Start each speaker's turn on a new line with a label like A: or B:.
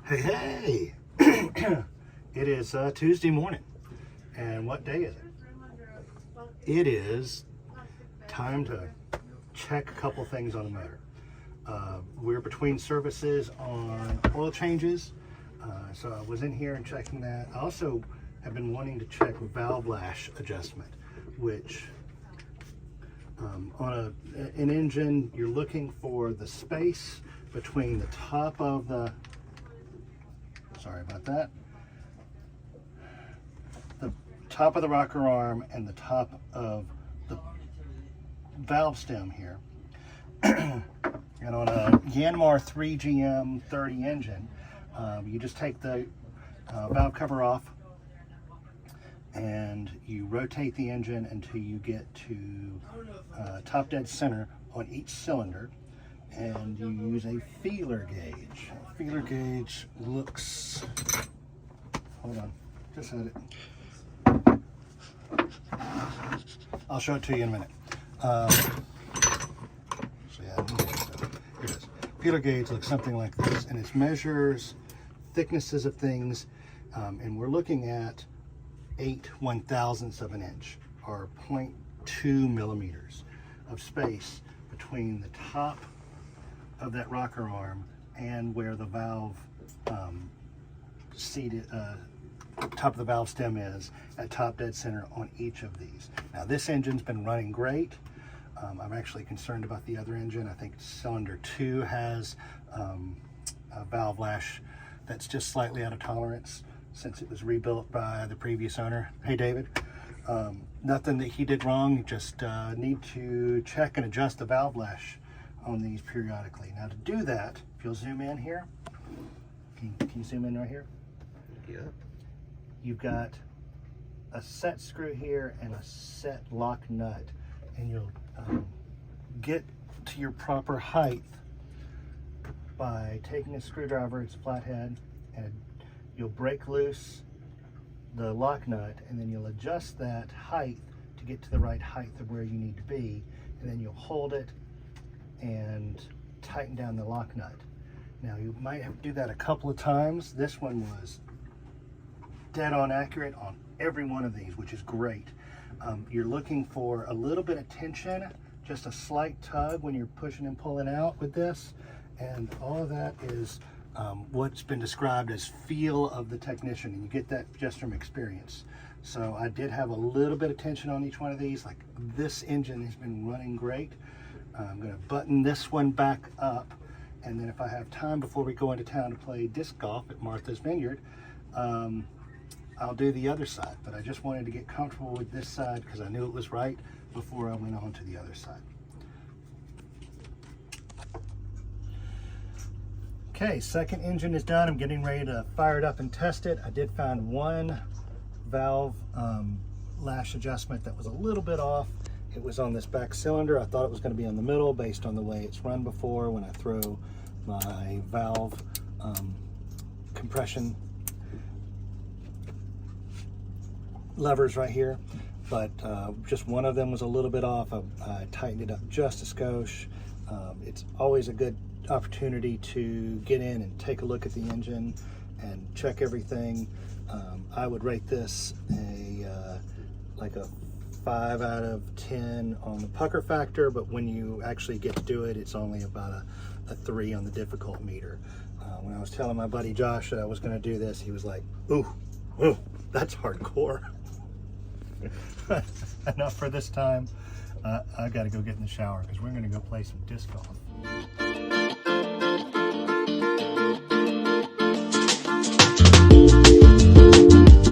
A: Hey, it is Tuesday morning, and what day is it? It is time to check a couple things on the motor. We're between services on oil changes, so I was in here and checking that. I also have been wanting to check valve lash adjustment, which on an engine, you're looking for the space between the top of the sorry about that. The top of the rocker arm and the top of the valve stem here. And on a Yanmar 3GM30 engine, you just take the valve cover off and you rotate the engine until you get to top dead center on each cylinder. And you use a feeler gauge. A feeler gauge looks, hold on, just had it. I'll show it to you in a minute. So yeah, here it is. Feeler gauge looks something like this, and it measures thicknesses of things, and we're looking at 8/1000ths of an inch, or 0.2 millimeters of space between the top of that rocker arm and where the valve top of the valve stem is at top dead center on each of these. Now this engine's been running great. I'm actually concerned about the other engine. I think cylinder 2 has a valve lash that's just slightly out of tolerance since it was rebuilt by the previous owner. Hey David, nothing that he did wrong, you just need to check and adjust the valve lash on these periodically. Now to do that, if you'll zoom in here, can you zoom in right here?
B: Yeah.
A: You've got a set screw here and a set lock nut, and you'll get to your proper height by taking a screwdriver, it's flathead, and you'll break loose the lock nut, and then you'll adjust that height to get to the right height of where you need to be, and then you'll hold it and tighten down the lock nut. Now you might have to do that a couple of times. This one was dead on accurate on every one of these, which is great. You're looking for a little bit of tension, just a slight tug when you're pushing and pulling out with this, and all of that is what's been described as feel of the technician, and you get that just from experience. So I did have a little bit of tension on each one of these. Like this engine has been running great. I'm going to button this one back up, and then if I have time before we go into town to play disc golf at Martha's Vineyard, I'll do the other side. But I just wanted to get comfortable with this side because I knew it was right before I went on to the other side. Okay, second engine is done. I'm getting ready to fire it up and test it. I did find one valve lash adjustment that was a little bit off. It was on this back cylinder. I thought it was going to be on the middle based on the way it's run before when I throw my valve compression levers right here. But just one of them was a little bit off. I tightened it up just a skosh. It's always a good opportunity to get in and take a look at the engine and check everything. I would rate this like a 5 out of 10 on the pucker factor, but when you actually get to do it, it's only about a 3 on the difficult meter. When I was telling my buddy Josh that I was going to do this, he was like, ooh, that's hardcore. Enough for this time. I got to go get in the shower because we're going to go play some disc golf.